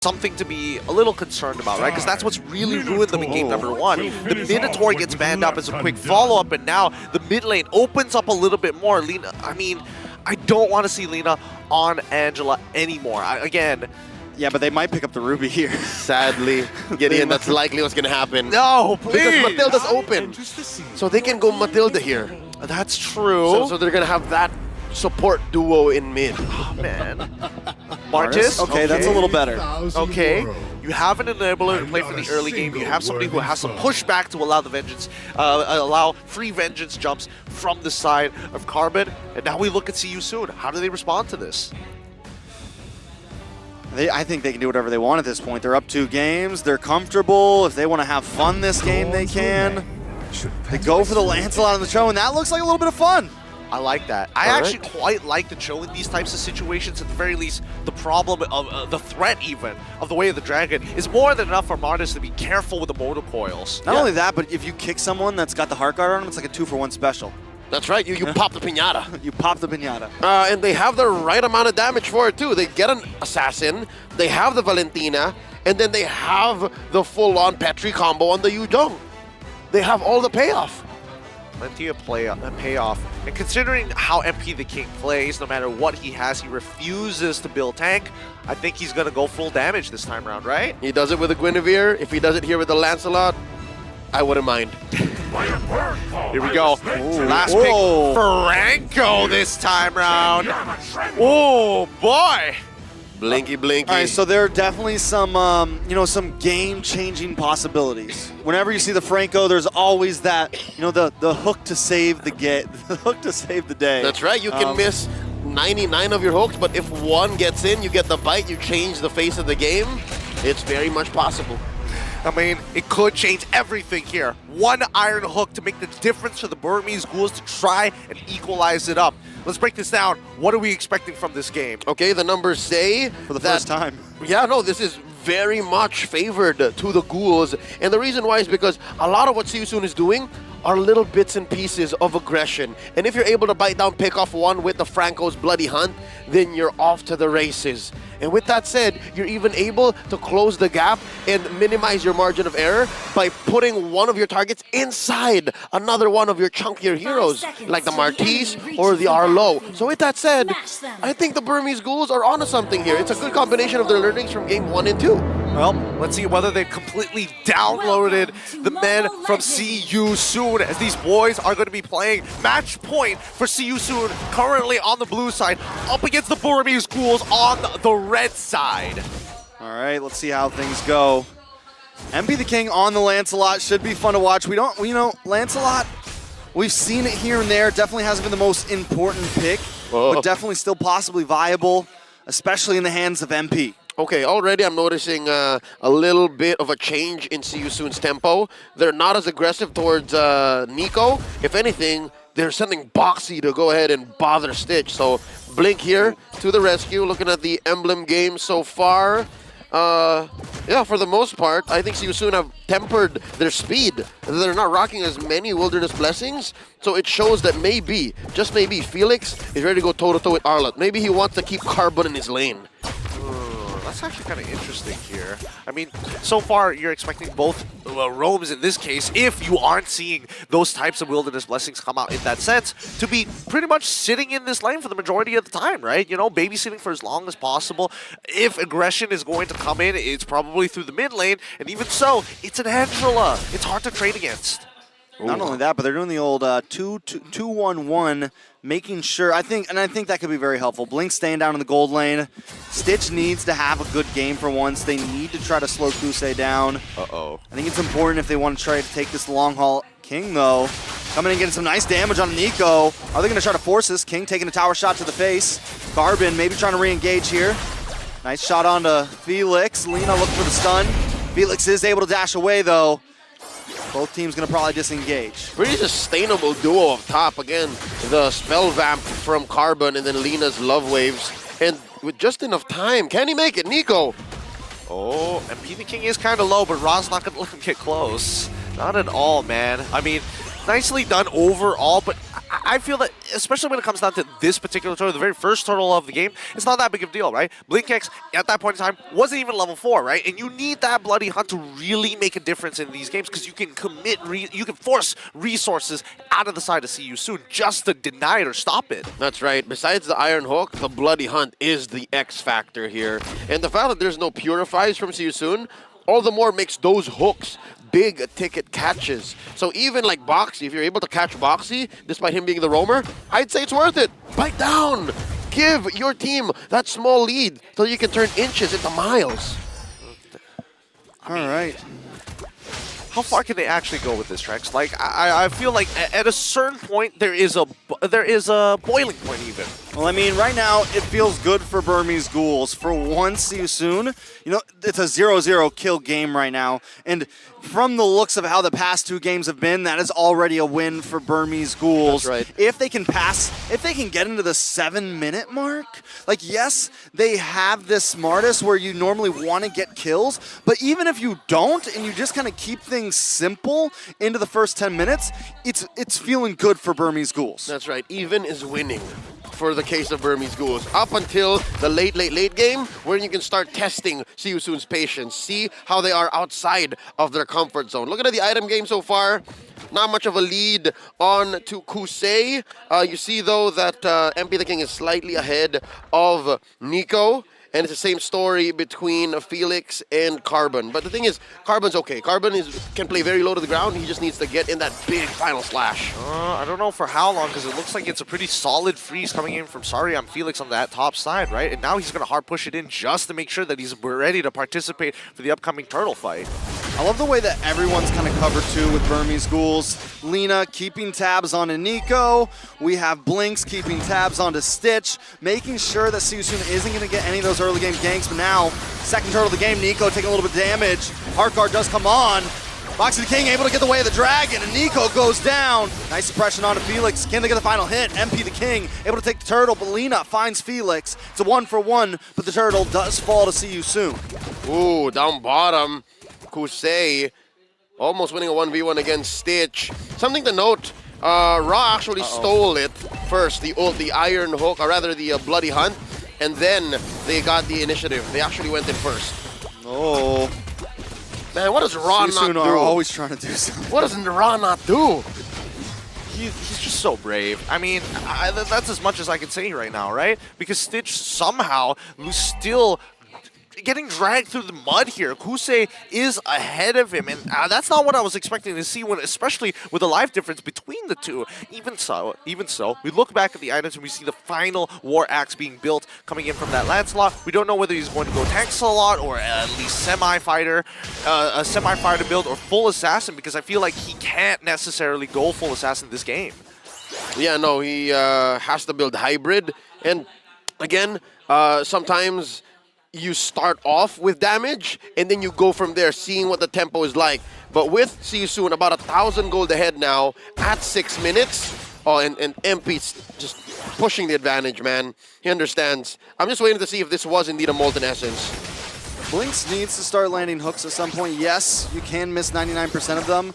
something to be a little concerned about, right? Because that's what's really ruined them in game number 1. The Minotaur gets banned up as a quick follow-up, and now the mid lane opens up a little bit more. Lina, I mean, I don't want to see Lina on Angela anymore. Again, yeah, but they might pick up the Ruby here. Sadly, Gideon, that's likely what's going to happen. No, please! Because Matilda's open. So they can go Matilda here. That's true. So they're going to have that support duo in mid. Oh, man. Martis? Okay, that's a little better. Okay. You have an enabler to play for the early game. You have somebody who has some pushback to allow the vengeance, allow free vengeance jumps from the side of Carbon. And now we look at See You Soon. How do they respond to this? I think they can do whatever they want at this point. They're up 2 games. They're comfortable. If they want to have fun this game, they can. They go for the Lancelot on the show, and that looks like a little bit of fun. I like that. I actually quite like the Cho in these types of situations. At the very least, the problem of the threat even of the Way of the Dragon is more than enough for Martis to be careful with the motor coils. Not only that, but if you kick someone that's got the Heart Guard on them, it's like a 2-for-1 special. That's right, you pop the Piñata. You pop the Piñata. And they have the right amount of damage for it too. They get an Assassin, they have the Valentina, and then they have the full-on Petri combo on the Yu Jong. They have all the payoff. Plenty of payoff. And considering how MP the King plays, no matter what he has, he refuses to build tank. I think he's going to go full damage this time around, right? He does it with the Guinevere. If he does it here with the Lancelot, I wouldn't mind. Here we go. Ooh. Last pick, Franco this time round. Oh, boy. Blinky, blinky. All right, so there are definitely some, some game-changing possibilities. Whenever you see the Franco, there's always that, the hook to save the the hook to save the day. That's right. You can miss 99 of your hooks, but if one gets in, you get the bite, you change the face of the game. It's very much possible. I mean, it could change everything here. One iron hook to make the difference for the Burmese Ghouls to try and equalize it up. Let's break this down. What are we expecting from this game? Okay, the numbers say for the first time. Yeah, no, this is very much favored to the Ghouls. And the reason why is because a lot of what See You Soon is doing are little bits and pieces of aggression. And if you're able to bite down, pick off one with the Franco's Bloody Hunt, then you're off to the races. And with that said, you're even able to close the gap and minimize your margin of error by putting one of your targets inside another one of your chunkier heroes, like the Martis or the Arlo. So with that said, I think the Burmese Ghouls are onto something here. It's a good combination of their learnings from game 1 and 2. Well, let's see whether they've completely downloaded the men from See You Soon, as these boys are going to be playing match point for See You Soon, currently on the blue side, up against the Burmese Ghouls on the red side. All right, let's see how things go. MP the King on the Lancelot should be fun to watch. Lancelot, we've seen it here and there. Definitely hasn't been the most important pick, but definitely still possibly viable, especially in the hands of MP. Okay, already I'm noticing a little bit of a change in See You Soon's tempo. They're not as aggressive towards Nico. If anything, they're sending Boxy to go ahead and bother Stitch. So Blink here to the rescue, looking at the emblem game so far. Yeah, for the most part, I think See You Soon have tempered their speed. They're not rocking as many Wilderness Blessings, so it shows that maybe, just maybe, Felix is ready to go toe-to-toe with Arlott. Maybe he wants to keep Carbon in his lane. That's actually kind of interesting here. I mean, so far you're expecting both roams in this case, if you aren't seeing those types of Wilderness Blessings come out in that sense, to be pretty much sitting in this lane for the majority of the time, right? Babysitting for as long as possible. If aggression is going to come in, it's probably through the mid lane, and even so, it's an Angela. It's hard to trade against. Not only that, but they're doing the old 2-1-1, making sure. I think that could be very helpful. Blink staying down in the gold lane. Stitch needs to have a good game for once. They need to try to slow Kusei down. Uh-oh. I think it's important if they want to try to take this long haul. King, though, coming in getting some nice damage on Nico. Are they going to try to force this? King taking a tower shot to the face. Carbon maybe trying to re-engage here. Nice shot onto Felix. Lina looking for the stun. Felix is able to dash away, though. Both teams going to probably disengage. Pretty sustainable duo up top. Again, the Spell Vamp from Carbon and then Lina's Love Waves. And with just enough time, can he make it? Nico! Oh, MP the King is kind of low, but Ra's not going to let him get close. Not at all, man. I mean, nicely done overall, but I feel that, especially when it comes down to this particular turtle, the very first turtle of the game, it's not that big of a deal, right? BlinkX, at that point in time, wasn't even level 4, right? And you need that Bloody Hunt to really make a difference in these games because you can you can force resources out of the side to See You Soon just to deny it or stop it. That's right. Besides the Iron Hook, the Bloody Hunt is the X factor here. And the fact that there's no Purifies from See You Soon, all the more makes those hooks big ticket catches. So even like Boxy, if you're able to catch Boxy, despite him being the roamer, I'd say it's worth it. Bite down! Give your team that small lead so you can turn inches into miles. All right. How far can they actually go with this, Trex? Like, I feel like at a certain point there is a boiling point even. Well, I mean, right now it feels good for Burmese Ghouls. For once, See You Soon. You know, it's a 0-0 kill game right now, and from the looks of how the past 2 games have been, that is already a win for Burmese Ghouls. That's right. If they can get into the 7-minute mark, like, yes, they have this smartest where you normally want to get kills, but even if you don't and you just kind of keep things simple into the first 10 minutes, it's feeling good for Burmese Ghouls. That's right. Even is winning for the case of Burmese Ghouls. Up until the late game, where you can start testing See You Soon's patience. See how they are outside of their comfort zone. Looking at the item game so far, not much of a lead on to Kusei. You see, though, that MP the King is slightly ahead of Nico. And it's the same story between Felix and Carbon. But the thing is, Carbon's okay. Carbon can play very low to the ground. He just needs to get in that big final slash. I don't know for how long, because it looks like it's a pretty solid freeze coming in from Sariam Felix on that top side, right? And now he's going to hard push it in just to make sure that he's ready to participate for the upcoming turtle fight. I love the way that everyone's kind of covered too with Burmese Ghouls. Lena keeping tabs on Nico. We have Blinks keeping tabs onto Stitch, making sure that See You Soon isn't going to get any of those early game ganks. But now, second turtle of the game, Nico taking a little bit of damage. Heart Guard does come on. Boxy the King able to get the way of the dragon, and Nico goes down. Nice suppression onto Felix. Can they get the final hit? MP the King able to take the turtle, but Lena finds Felix. It's a 1-for-1, but the turtle does fall to See You Soon. Ooh, down bottom. Kusei almost winning a 1v1 against Stitch. Something to note, Ra actually stole it first, the Iron Hook, or rather the Bloody Hunt, and then they got the initiative. They actually went in first. Oh. Man, what does Ra not do? Are always trying to do something. What does Ra not do? He's just so brave. I mean, that's as much as I can say right now, right? Because Stitch somehow was still getting dragged through the mud here. Kusei is ahead of him, and that's not what I was expecting to see, especially with the life difference between the two. Even so, we look back at the items and we see the final War Axe being built coming in from that Lancelot. We don't know whether he's going to go tank slot or at least semi-fighter, a semi-fighter build or full assassin, because I feel like he can't necessarily go full assassin this game. Yeah, no, he has to build hybrid, and again, sometimes you start off with damage, and then you go from there, seeing what the tempo is like. But with See You Soon, about 1,000 gold ahead now at 6 minutes. Oh, and MP's just pushing the advantage, man. He understands. I'm just waiting to see if this was indeed a Molten Essence. Blinks needs to start landing hooks at some point. Yes, you can miss 99% of them,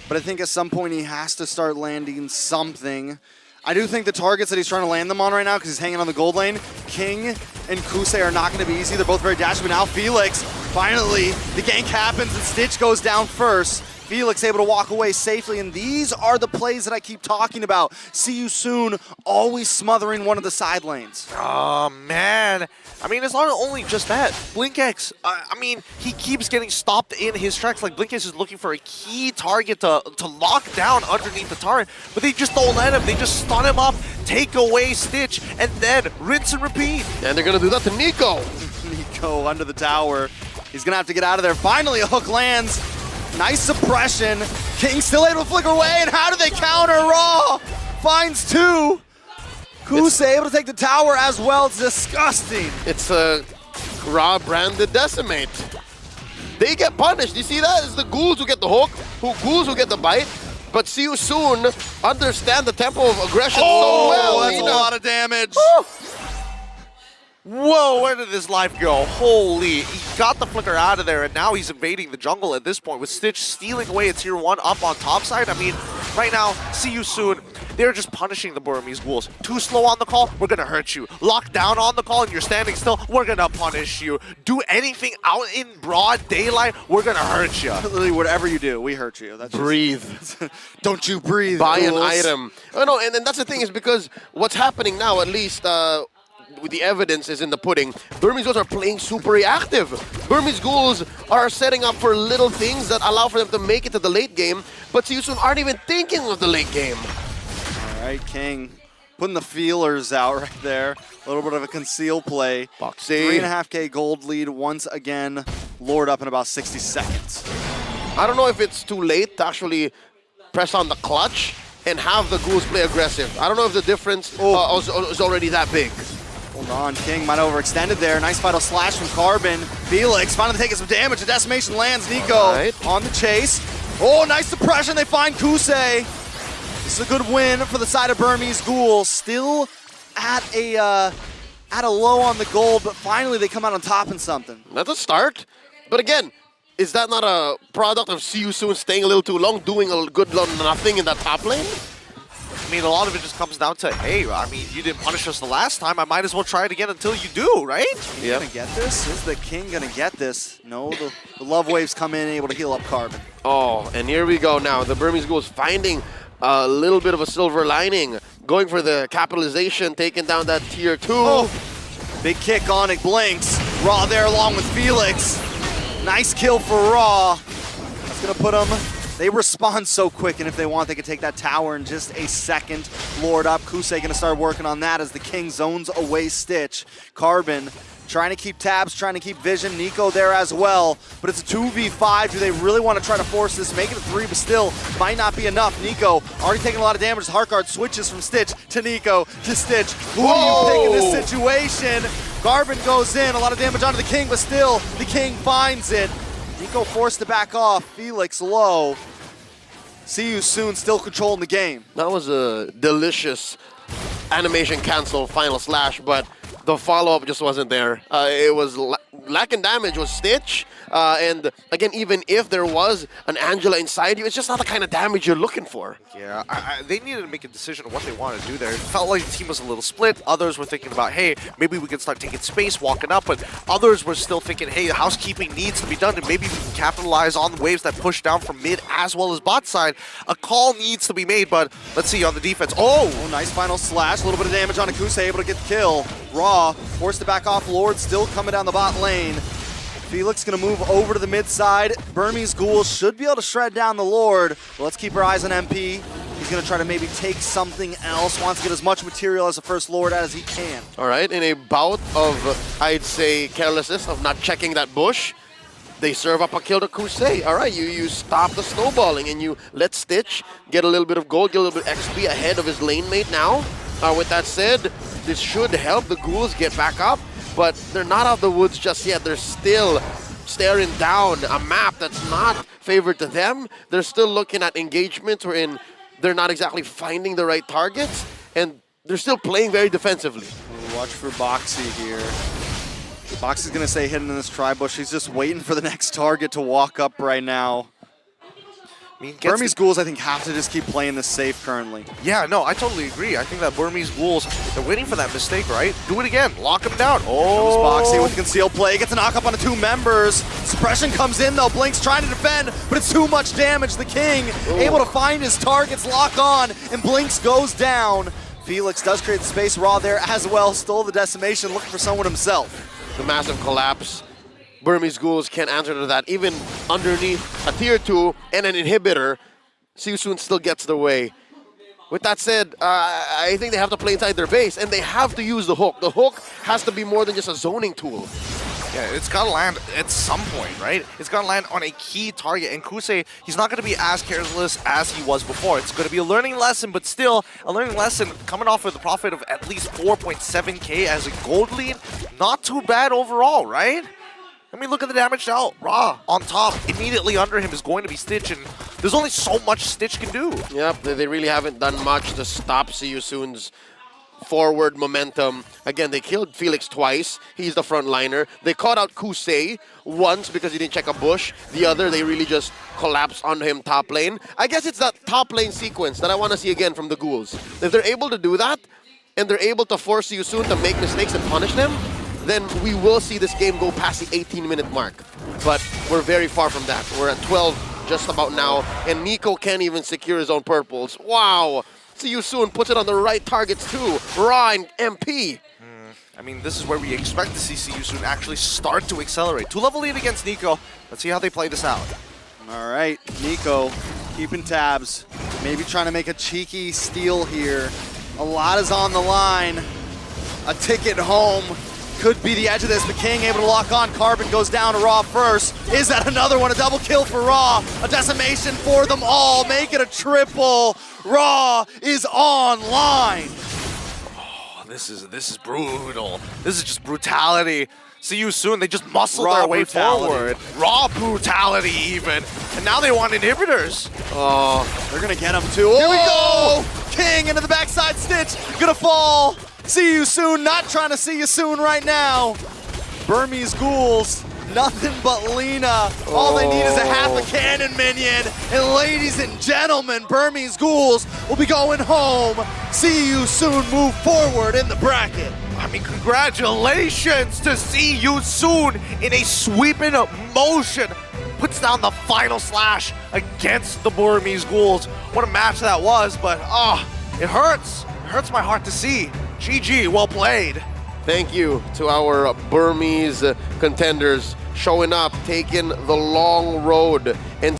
but I think at some point he has to start landing something. I do think the targets that he's trying to land them on right now, because he's hanging on the gold lane, King and Kusei are not going to be easy. They're both very dashy, but now Felix, finally, the gank happens and Stitch goes down first. Felix able to walk away safely, and these are the plays that I keep talking about. See You Soon, always smothering one of the side lanes. Oh, man. I mean, it's not only just that. BlinkX, I mean, he keeps getting stopped in his tracks. Like, BlinkX is looking for a key target to lock down underneath the turret, but they just don't let him. They just stun him up, take away Stitch, and then rinse and repeat. And they're going to do that to Nico. Nico under the tower. He's going to have to get out of there. Finally, a hook lands. Nice suppression. King still able to flicker away, and how do they counter? Raw finds 2. Kusei able to take the tower as well. It's disgusting. It's a Ra branded Decimate. They get punished. You see that? It's the Ghouls who get the hook, Ghouls who get the bite. But See You Soon understand the tempo of aggression so well. That's a lot of damage. Woo! Whoa, where did his life go? Holy, he got the flicker out of there, and now he's invading the jungle at this point with Stitch stealing away a tier 1 up on top side. I mean, Right now, see you soon. They're just punishing the Burmese Ghouls. Too slow on the call, we're gonna hurt you. Lock down on the call and you're standing still, we're gonna punish you. Do anything out in broad daylight, we're gonna hurt you. Literally, whatever you do, we hurt you. That's Breathe. Don't you breathe. Buy an Ghouls. item. Oh, no, and that's the thing is because what's happening now, at least with the evidence is in the pudding, Burmese Ghouls are playing super reactive. Burmese Ghouls are setting up for little things that allow for them to make it to the late game, but Siyusun aren't even thinking of the late game. All right, King putting the feelers out right there. A little bit of a conceal play. Boxy. 3.5K gold lead once again. Lured up in about 60 seconds. I don't know if it's too late to actually press on the clutch and have the Ghouls play aggressive. I don't know if the difference is already that big. Hold on, King might have overextended there. Nice vital slash from Carbon. Felix finally taking some damage. The decimation lands. Nico on the chase. Oh, nice suppression. They find Kusei. This is a good win for the side of Burmese Ghouls. Still at a low on the gold, but finally they come out on top in something. That's a start. But again, is that not a product of See You Soon staying a little too long, doing a good nothing in that top lane? I mean, a lot of it just comes down to, hey, I mean, you didn't punish us the last time, I might as well try it again until you do, right? Yeah. Gonna get this? Is the King gonna get this? No, the love waves come in, able to heal up Carbon. Oh, and here we go now. The Burmese Ghouls finding a little bit of a silver lining, going for the capitalization, taking down that tier 2. Oh, big kick on it, Blinks. Raw there along with Felix. Nice kill for Raw. That's gonna put them. They respond so quick, and if they want, they can take that tower in just a second. Lord up. Kusei gonna start working on that as the King zones away Stitch. Carbon trying to keep tabs, trying to keep vision. Nico there as well, but it's a 2v5. Do they really want to try to force this? Make it a 3, but still might not be enough. Nico already taking a lot of damage. Heartguard switches from Stitch to Nico to Stitch. Who do you pick in this situation? Carbon goes in, a lot of damage onto the King, but still the King finds it. Nico forced to back off. Felix low. See You Soon still controlling the game. That was a delicious animation cancel final slash, but the follow-up just wasn't there. It was lacking damage was Stitch, and again, even if there was an Angela inside you, it's just not the kind of damage you're looking for. Yeah, they needed to make a decision on what they wanted to do there. It felt like the team was a little split. Others were thinking about, hey, maybe we can start taking space, walking up, but others were still thinking, hey, housekeeping needs to be done, and maybe we can capitalize on the waves that push down from mid as well as bot side. A call needs to be made, but let's see on the defense. Oh, nice final slash. A little bit of damage on Akuse, able to get the kill. Raw forced to back off. Lord still coming down the bot lane. Felix gonna move over to the mid side. Burmese Ghouls should be able to shred down the Lord. But let's keep our eyes on MP. He's gonna try to maybe take something else. Wants to get as much material as the first Lord as he can. All right, in a bout of, I'd say, carelessness of not checking that bush, they serve up a kill to Kusei. All right, you stop the snowballing and you let Stitch get a little bit of gold, get a little bit XP ahead of his lane mate now. With that said, this should help the Ghouls get back up, but they're not out of the woods just yet. They're still staring down a map that's not favored to them. They're still looking at engagements wherein they're not exactly finding the right targets, and they're still playing very defensively. Watch for Boxy here. Boxy's gonna stay hidden in this tri-bush. He's just waiting for the next target to walk up right now. I mean, Burmese Ghouls, I think, have to just keep playing this safe currently. Yeah, no, I totally agree. I think that Burmese Ghouls, they're waiting for that mistake, right? Do it again. Lock him down. Oh, Boxy with the concealed play. Gets a knock up on the 2 members. Suppression comes in, though. Blink's trying to defend, but it's too much damage. The King able to find his targets, lock on, and Blinks goes down. Felix does create the space. Raw there as well. Stole the decimation, looking for someone himself. The massive collapse. Burmese Ghouls can't answer to that. Even underneath a tier 2 and an inhibitor, See You Soon still gets their way. With that said, I think they have to play inside their base, and they have to use the hook. The hook has to be more than just a zoning tool. Yeah, it's got to land at some point, right? It's got to land on a key target. And Kusei, he's not going to be as careless as he was before. It's going to be a learning lesson, but still a learning lesson coming off with a profit of at least 4.7K as a gold lead. Not too bad overall, right? I mean, look at the damage out. Raw on top. Immediately under him is going to be Stitch, and there's only so much Stitch can do. Yep, they really haven't done much to stop See You Soon's forward momentum. Again, they killed Felix twice. He's the front liner. They caught out Kusei once because he didn't check a bush. The other, they really just collapsed on him top lane. I guess it's that top lane sequence that I want to see again from the Ghouls. If they're able to do that, and they're able to force you soon to make mistakes and punish them, then we will see this game go past the 18-minute mark. But we're very far from that. We're at 12 just about now, and Nico can't even secure his own purples. Wow! See you soon puts it on the right targets too. Raw and MP. I mean, this is where we expect to see you soon actually start to accelerate. 2-level lead against Nico. Let's see how they play this out. All right, Nico keeping tabs. Maybe trying to make a cheeky steal here. A lot is on the line. A ticket home could be the edge of this, but King able to lock on. Carbon goes down to Raw first. Is that another one? A double kill for Raw. A decimation for them all. Make it a triple. Raw is online. Oh, this is brutal. This is just brutality. See you soon. They just muscle Raw their way brutality. forward. Raw brutality even. And now they want inhibitors. Oh, they're gonna get him too. Here we go! King into the backside stitch. Gonna fall. See you soon. Not trying to see you soon right now. Burmese Ghouls. Nothing but Lena. All they need is a half a cannon minion. And ladies and gentlemen, Burmese Ghouls will be going home. See you soon. Move forward in the bracket. I mean, congratulations to see you soon in a sweeping motion. Puts down the final slash against the Burmese Ghouls. What a match that was, but it hurts. It hurts my heart to see. GG, well played. Thank you to our Burmese contenders showing up, taking the long road, and